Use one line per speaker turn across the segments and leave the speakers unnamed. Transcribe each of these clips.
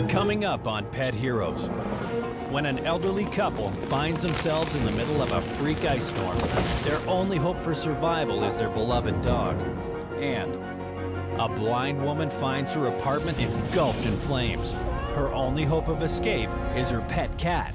Coming up on Pet Heroes, when an elderly couple finds themselves in the middle of a freak ice storm, their only hope for survival is their beloved dog. And a blind woman finds her apartment engulfed in flames. Her only hope of escape is her pet cat.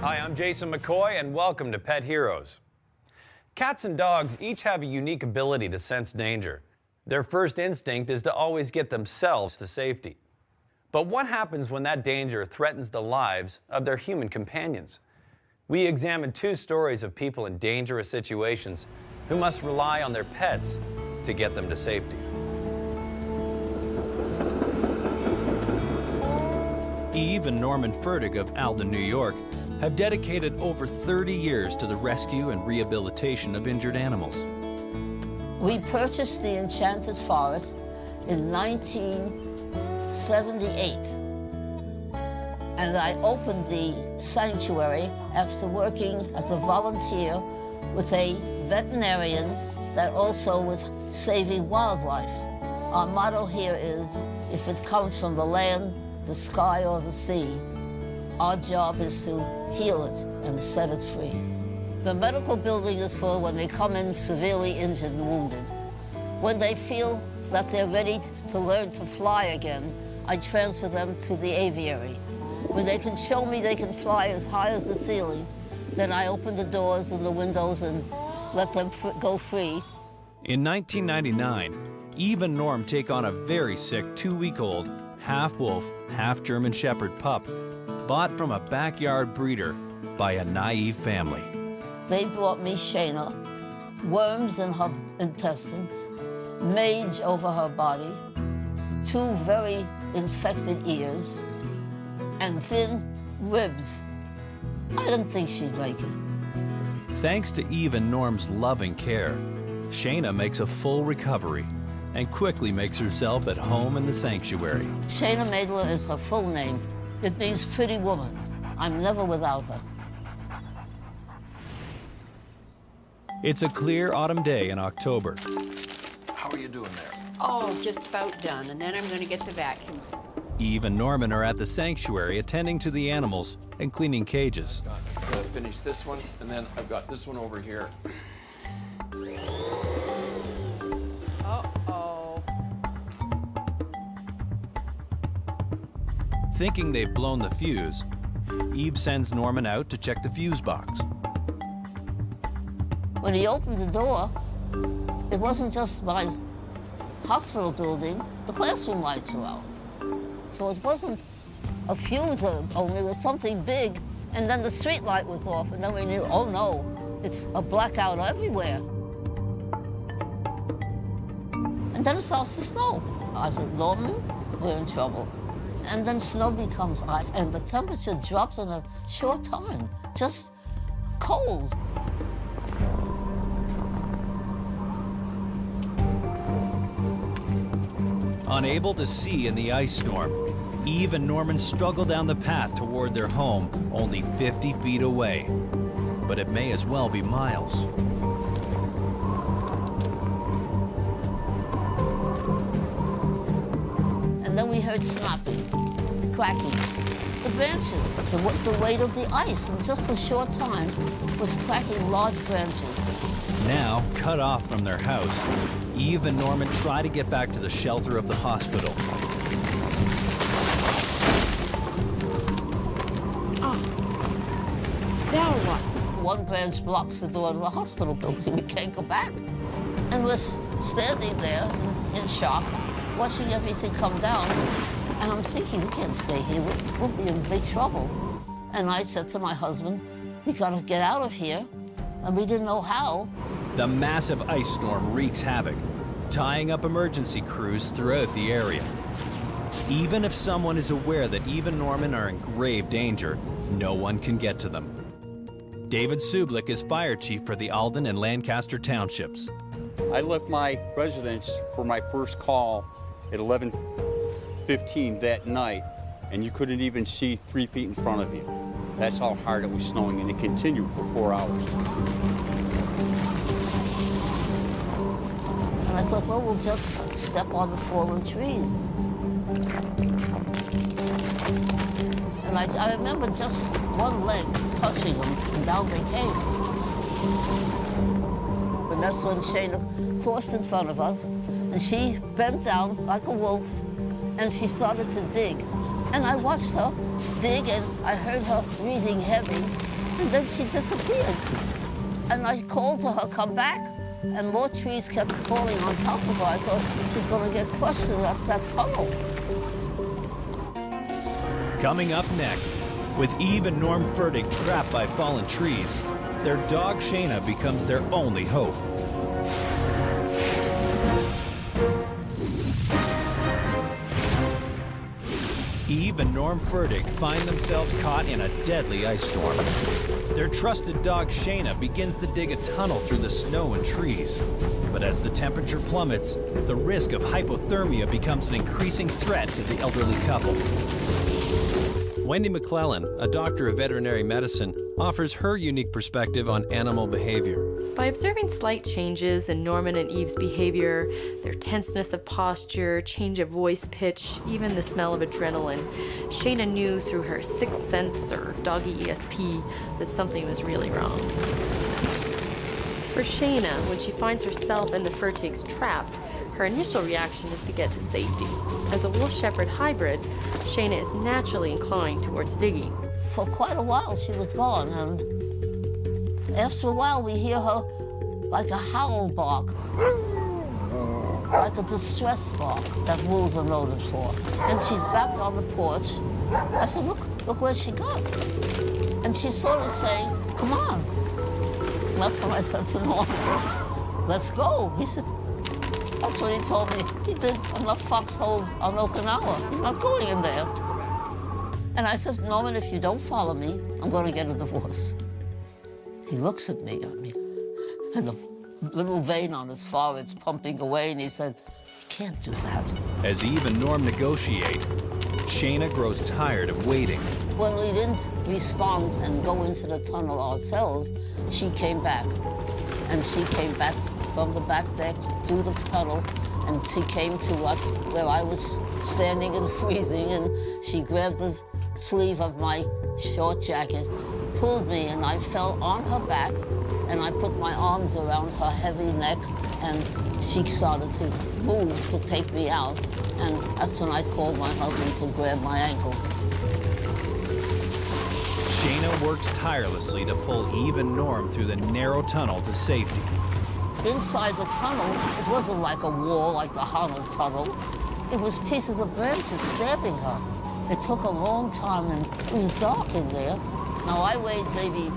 Hi, I'm Jason McCoy, and welcome to Pet Heroes. Cats and dogs each have a unique ability to sense danger. Their first instinct is to always get themselves to safety. But what happens when that danger threatens the lives of their human companions? We examined two stories of people in dangerous situations who must rely on their pets to get them to safety.
Eve and Norman Fertig of Alden, New York, have dedicated over 30 years to the rescue and rehabilitation of injured animals.
We purchased the Enchanted Forest in 1978. And I opened the sanctuary after working as a volunteer with a veterinarian that also was saving wildlife. Our motto here is, if it comes from the land, the sky, or the sea, our job is to heal it and set it free. The medical building is for when they come in severely injured and wounded. When they feel that they're ready to learn to fly again, I transfer them to the aviary. When they can show me they can fly as high as the ceiling, then I open the doors and the windows and let them go free.
In 1999, Eve and Norm take on a very sick 2-week-old, half-wolf, half-German Shepherd pup, bought from a backyard breeder by a naive family.
They brought me Shayna, worms in her intestines, mange over her body, 2 very infected ears, and thin ribs. I didn't think she'd like it.
Thanks to Eve and Norm's loving care, Shayna makes a full recovery and quickly makes herself at home in the sanctuary.
Shayna Maidler is her full name. It means pretty woman. I'm never without her.
It's a clear autumn day in October.
How are you doing there?
Oh, just about done, and then I'm going to get the vacuum.
Eve and Norman are at the sanctuary attending to the animals and cleaning cages.
Got to finish this one, and then I've got this one over here.
Uh-oh.
Thinking they've blown the fuse, Eve sends Norman out to check the fuse box.
When he opened the door, it wasn't just my hospital building, the classroom lights were out. So it wasn't a fuse only, it was something big, and then the street light was off, and then we knew, oh no, it's a blackout everywhere. And then it starts to snow. I said, Norman, we're in trouble. And then snow becomes ice, and the temperature drops in a short time, just cold.
Unable to see in the ice storm, Eve and Norman struggle down the path toward their home, only 50 feet away. But it may as well be miles.
And then we heard snapping, cracking. The branches, the weight of the ice in just a short time was cracking large branches.
Now, cut off from their house, Eve and Norman try to get back to the shelter of the hospital.
Oh. Now what?
One branch blocks the door to the hospital building. We can't go back. And we're standing there in shock, watching everything come down. And I'm thinking, we can't stay here. We'll be in big trouble. And I said to my husband, we gotta get out of here. And we didn't know how.
The massive ice storm wreaks havoc, tying up emergency crews throughout the area. Even if someone is aware that Eve and Norman are in grave danger, no one can get to them. David Sublick is fire chief for the Alden and Lancaster townships.
I left my residence for my first call at 11:15 that night, and you couldn't even see 3 feet in front of you. That's how hard it was snowing, and it continued for 4 hours.
And I thought, well, we'll just step on the fallen trees. And I remember just one leg touching them, and down they came. And that's when Shayna crossed in front of us, and she bent down like a wolf, and she started to dig. And I watched her dig, and I heard her breathing heavy, and then she disappeared. And I called to her, come back, and more trees kept falling on top of her. I thought she's going to get crushed in that tunnel.
Coming up next, with Eve and Norm Furtick trapped by fallen trees, their dog Shayna becomes their only hope. Eve and Norm Furtick find themselves caught in a deadly ice storm. Their trusted dog Shayna begins to dig a tunnel through the snow and trees. But as the temperature plummets, the risk of hypothermia becomes an increasing threat to the elderly couple. Wendy McClellan, a doctor of veterinary medicine, offers her unique perspective on animal behavior.
By observing slight changes in Norman and Eve's behavior, their tenseness of posture, change of voice pitch, even the smell of adrenaline, Shayna knew through her sixth sense, or doggy ESP, that something was really wrong. For Shayna, when she finds herself and the Furticks trapped, her initial reaction is to get to safety. As a Wolf Shepherd hybrid, Shayna is naturally inclined towards digging.
For quite a while, she was gone, and after a while, we hear her like a howl bark, like a distress bark that wolves are noted for. And she's back on the porch. I said, look where she got. And she's sort of saying, come on. And that's when I said to Norm, let's go. He said, that's what he told me. He did enough foxhole on Okinawa. He's not going in there. And I said, Norman, if you don't follow me, I'm going to get a divorce. He looks at me, and the little vein on his forehead's pumping away, and he said, you can't do that.
As Eve and Norm negotiate, Shayna grows tired of waiting.
When we didn't respond and go into the tunnel ourselves, she came back. And she came back from the back deck through the tunnel, and she came to where I was standing and freezing, and she grabbed the sleeve of my short jacket, pulled me, and I fell on her back, and I put my arms around her heavy neck, and she started to move to take me out, and that's when I called my husband to grab my ankles.
Shayna works tirelessly to pull Eve and Norm through the narrow tunnel to safety.
Inside the tunnel, it wasn't like a wall like the Hollow Tunnel. It was pieces of branches stabbing her. It took a long time, and it was dark in there. Now, I weighed maybe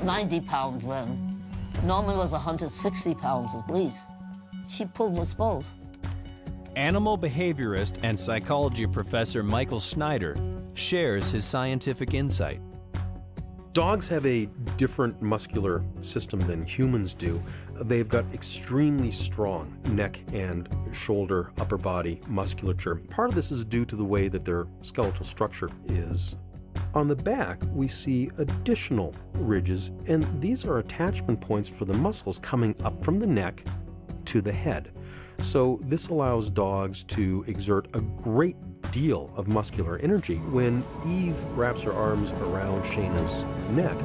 90 pounds then. Norman was 160 pounds at least. She pulled us both.
Animal behaviorist and psychology professor Michael Snyder shares his scientific insight.
Dogs have a different muscular system than humans do. They've got extremely strong neck and shoulder, upper body musculature. Part of this is due to the way that their skeletal structure is. On the back, we see additional ridges, and these are attachment points for the muscles coming up from the neck to the head. So this allows dogs to exert a great deal of muscular energy. When Eve wraps her arms around Shayna's neck,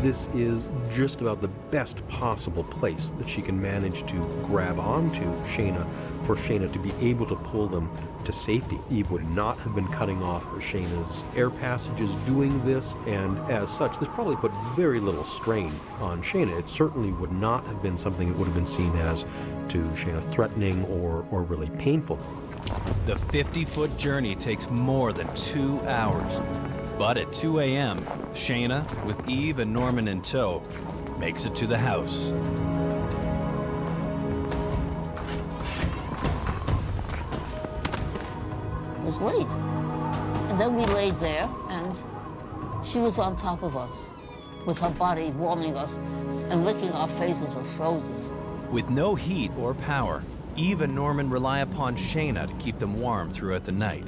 this is just about the best possible place that she can manage to grab onto Shayna for Shayna to be able to pull them to safety. Eve would not have been cutting off Shayna's air passages doing this, and as such, this probably put very little strain on Shayna. It certainly would not have been something that would have been seen as to Shayna threatening or really painful.
The 50-foot journey takes more than 2 hours. But at 2 a.m., Shayna, with Eve and Norman in tow, makes it to the house.
It was late. And then we laid there, and she was on top of us, with her body warming us and licking our faces were frozen.
With no heat or power, Eve and Norman rely upon Shayna to keep them warm throughout the night.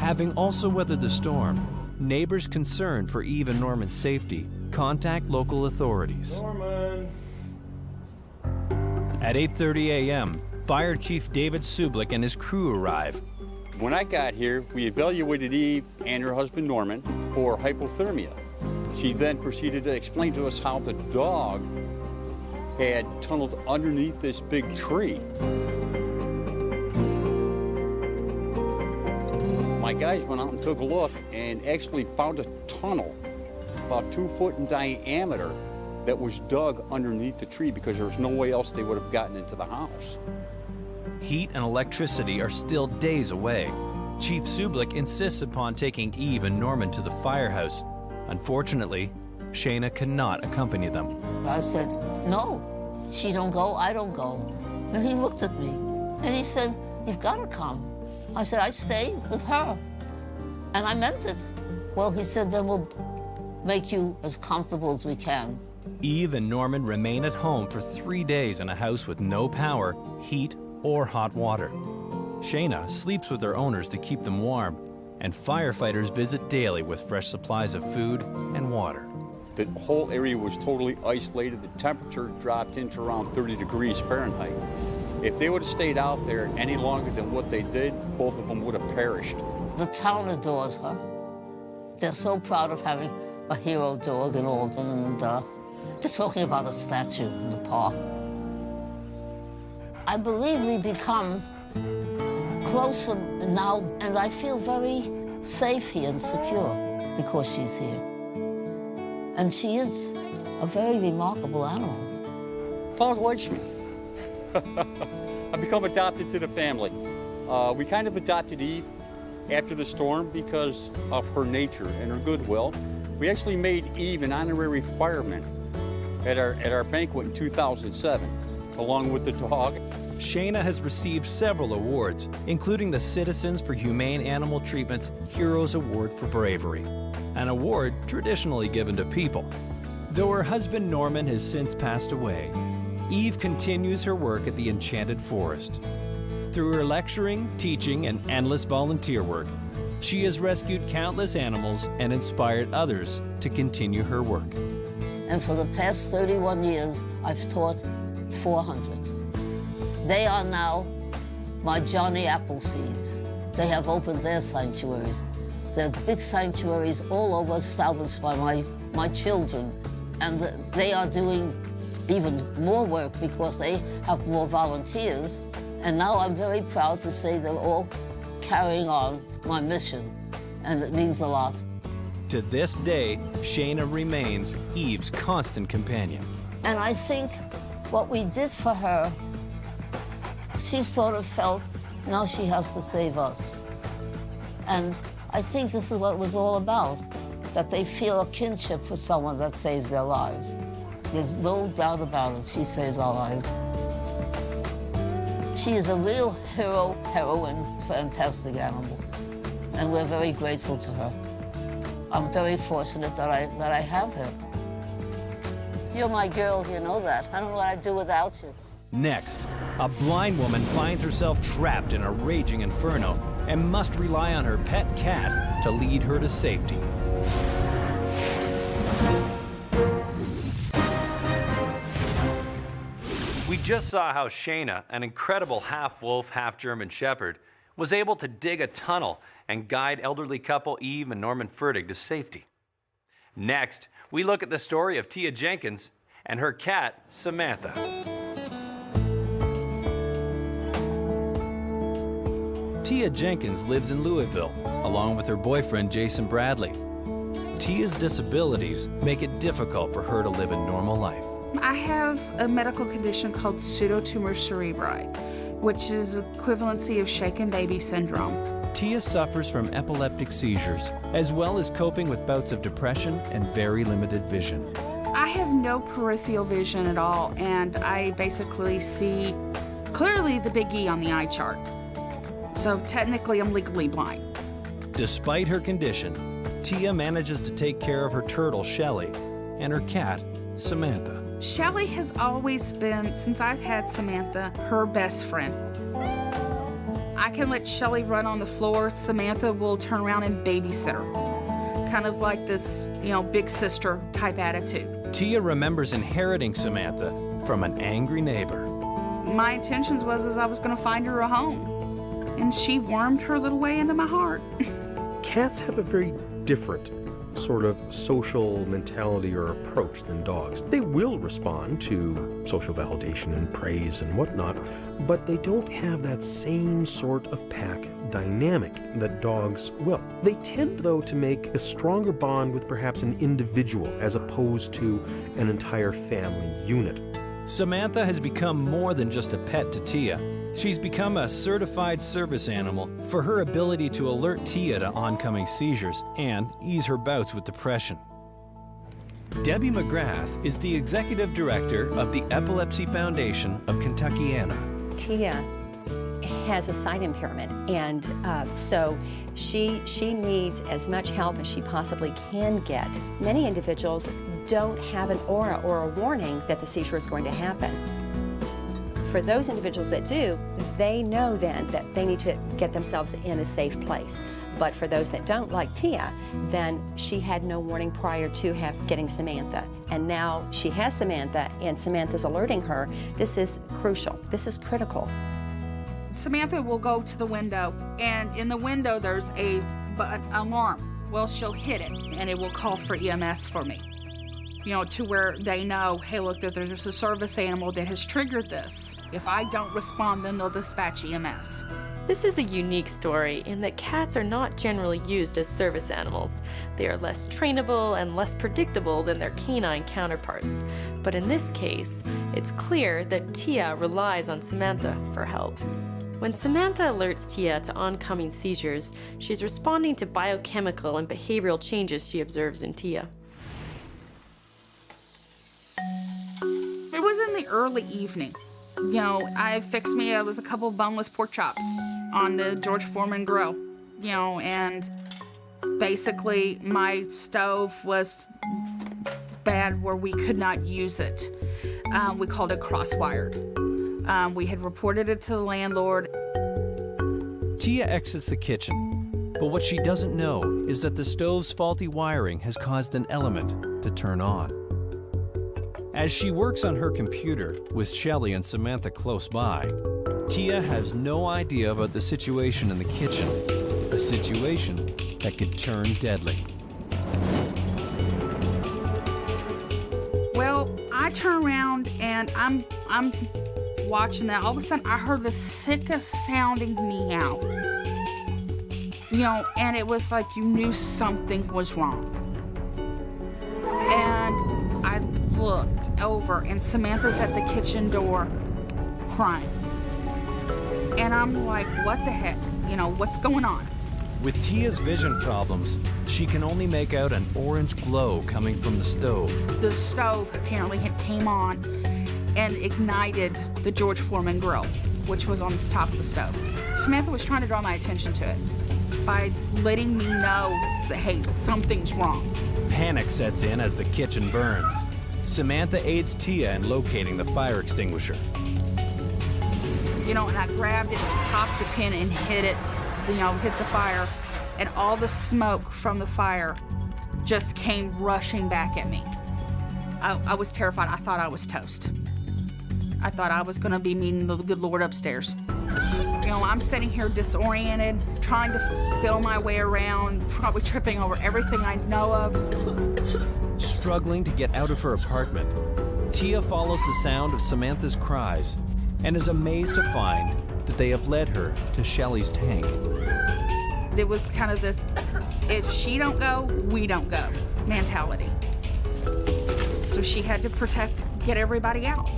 Having also weathered the storm, neighbors concerned for Eve and Norman's safety contact local authorities.
Norman.
At 8:30 a.m., Fire Chief David Sublick and his crew arrive.
When I got here, we evaluated Eve and her husband Norman for hypothermia. She then proceeded to explain to us how the dog had tunneled underneath this big tree. My guys went out and took a look and actually found a tunnel about 2 foot in diameter that was dug underneath the tree because there was no way else they would have gotten into the house.
Heat and electricity are still days away. Chief Sublick insists upon taking Eve and Norman to the firehouse. Unfortunately, Shayna cannot accompany them.
I said, no, she don't go, I don't go. And he looked at me and he said, you've got to come. I said, I stay with her. And I meant it. Well, he said, then we'll make you as comfortable as we can.
Eve and Norman remain at home for 3 days in a house with no power, heat, or hot water. Shayna sleeps with their owners to keep them warm, and firefighters visit daily with fresh supplies of food and water.
The whole area was totally isolated. The temperature dropped into around 30 degrees Fahrenheit. If they would have stayed out there any longer than what they did, both of them would have perished.
The town adores her. They're so proud of having a hero dog in Alden, and they're talking about a statue in the park. I believe we become closer now, and I feel very safe here and secure because she's here. And she is a very remarkable animal.
Dog likes me. I've become adopted to the family. We kind of adopted Eve after the storm because of her nature and her goodwill. We actually made Eve an honorary fireman at our banquet in 2007, along with the dog.
Shayna has received several awards, including the Citizens for Humane Animal Treatment's Heroes Award for Bravery, an award traditionally given to people. Though her husband Norman has since passed away, Eve continues her work at the Enchanted Forest. Through her lecturing, teaching, and endless volunteer work, she has rescued countless animals and inspired others to continue her work.
And for the past 31 years, I've taught 400. They are now my Johnny Appleseeds. They have opened their sanctuaries. There are big sanctuaries all over established by my children. And they are doing even more work because they have more volunteers. And now I'm very proud to say they're all carrying on my mission. And it means a lot.
To this day, Shayna remains Eve's constant companion.
And I think what we did for her, she sort of felt now she has to save us. And I think this is what it was all about, that they feel a kinship for someone that saves their lives. There's no doubt about it, she saves our lives. She is a real hero, heroine, fantastic animal. And we're very grateful to her. I'm very fortunate that I have her. You're my girl, you know that. I don't know what I'd do without you.
Next, a blind woman finds herself trapped in a raging inferno and must rely on her pet cat to lead her to safety. We just saw how Shayna, an incredible half-wolf, half-German shepherd, was able to dig a tunnel and guide elderly couple Eve and Norman Fertig to safety. Next, we look at the story of Tia Jenkins and her cat, Samantha. Tia Jenkins lives in Louisville, along with her boyfriend, Jason Bradley. Tia's disabilities make it difficult for her to live a normal life.
I have a medical condition called pseudotumor cerebri, which is equivalency of shaken baby syndrome.
Tia suffers from epileptic seizures, as well as coping with bouts of depression and very limited vision.
I have no peripheral vision at all, and I basically see clearly the big E on the eye chart. So technically, I'm legally blind.
Despite her condition, Tia manages to take care of her turtle, Shelly, and her cat, Samantha.
Shelly has always been, since I've had Samantha, her best friend. I can let Shelly run on the floor. Samantha will turn around and babysit her. Kind of like this, big sister type attitude.
Tia remembers inheriting Samantha from an angry neighbor.
My intentions was I was going to find her a home. And she wormed her little way into my heart.
Cats have a very different sort of social mentality or approach than dogs. They will respond to social validation and praise and whatnot, but they don't have that same sort of pack dynamic that dogs will. They tend, though, to make a stronger bond with perhaps an individual as opposed to an entire family unit.
Samantha has become more than just a pet to Tia. She's become a certified service animal for her ability to alert Tia to oncoming seizures and ease her bouts with depression. Debbie McGrath is the executive director of the Epilepsy Foundation of Kentuckiana.
Tia has a sight impairment, and so she needs as much help as she possibly can get. Many individuals don't have an aura or a warning that the seizure is going to happen. For those individuals that do, they know then that they need to get themselves in a safe place. But for those that don't, like Tia, then she had no warning prior to getting Samantha. And now she has Samantha, and Samantha's alerting her. This is crucial. This is critical.
Samantha will go to the window, and in the window there's an alarm. Well, she'll hit it, and it will call for EMS for me. To where they know, hey, look, there's a service animal that has triggered this. If I don't respond, then they'll dispatch EMS.
This is a unique story in that cats are not generally used as service animals. They are less trainable and less predictable than their canine counterparts. But in this case, it's clear that Tia relies on Samantha for help. When Samantha alerts Tia to oncoming seizures, she's responding to biochemical and behavioral changes she observes in Tia.
It was in the early evening. It was a couple of boneless pork chops on the George Foreman grill, and basically my stove was bad where we could not use it. We called it cross-wired. We had reported it to the landlord.
Tia exits the kitchen, but what she doesn't know is that the stove's faulty wiring has caused an element to turn on. As she works on her computer with Shelly and Samantha close by, Tia has no idea about the situation in the kitchen, a situation that could turn deadly.
Well, I turn around and I'm watching that. All of a sudden, I heard the sickest sounding meow. And it was like you knew something was wrong. And I looked over, and Samantha's at the kitchen door crying. And I'm like, what the heck? What's going on?
With Tia's vision problems, she can only make out an orange glow coming from the stove.
The stove apparently had came on and ignited the George Foreman grill, which was on the top of the stove. Samantha was trying to draw my attention to it by letting me know, hey, something's wrong.
Panic sets in as the kitchen burns. Samantha aids Tia in locating the fire extinguisher.
And I grabbed it, popped the pin, and hit it, hit the fire. And all the smoke from the fire just came rushing back at me. I was terrified. I thought I was toast. I thought I was going to be meeting the good Lord upstairs. I'm sitting here disoriented, trying to feel my way around, probably tripping over everything I know of.
Struggling to get out of her apartment, Tia follows the sound of Samantha's cries and is amazed to find that they have led her to Shelly's tank.
It was kind of this, if she don't go, we don't go mentality. So she had to get everybody out.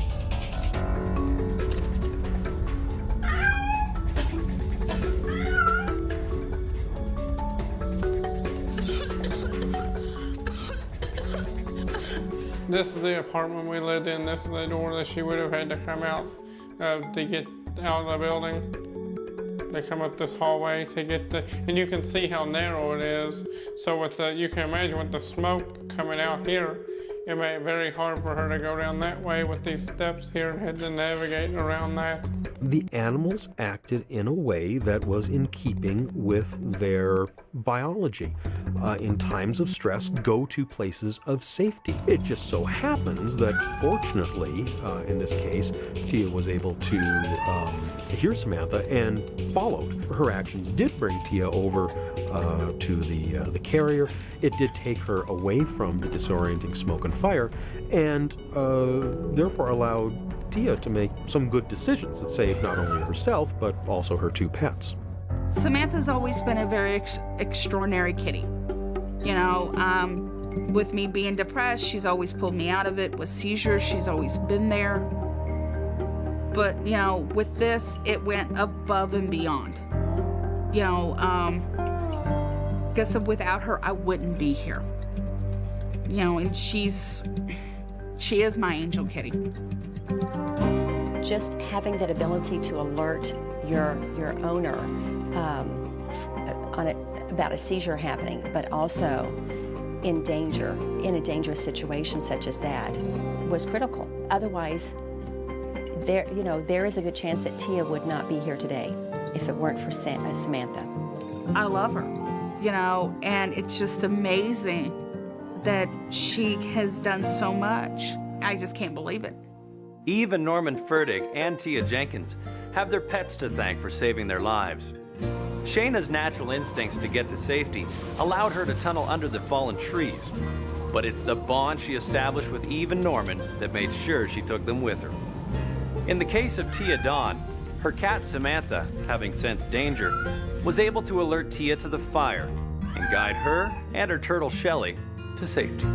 This is the apartment we lived in. This is the door that she would have had to come out to get out of the building. They come up this hallway to get and you can see how narrow it is. So with you can imagine with the smoke coming out here, it made it very hard for her to go down that way with these steps here and had to navigate around that.
The animals acted in a way that was in keeping with their biology. In times of stress, go to places of safety. It just so happens that, fortunately, in this case, Tia was able to hear Samantha and followed. Her actions did bring Tia over to the carrier. It did take her away from the disorienting smoke and fire, and therefore allowed Tia to make some good decisions that saved not only herself, but also her 2 pets.
Samantha's always been a very extraordinary kitty. You know, with me being depressed, she's always pulled me out of it. With seizures, she's always been there. But, you know, with this, it went above and beyond. You know, guess without her, I wouldn't be here. You know, and she is my angel kitty.
Just having that ability to alert your owner about a seizure happening, but also in a dangerous situation such as that, was critical. Otherwise, there is a good chance that Tia would not be here today if it weren't for Samantha.
I love her, you know, and it's just amazing that she has done so much. I just can't believe it.
Eve and Norman Furtick and Tia Jenkins have their pets to thank for saving their lives. Shayna's natural instincts to get to safety allowed her to tunnel under the fallen trees, but it's the bond she established with Eve and Norman that made sure she took them with her. In the case of Tia Dawn, her cat Samantha, having sensed danger, was able to alert Tia to the fire and guide her and her turtle Shelley to safety.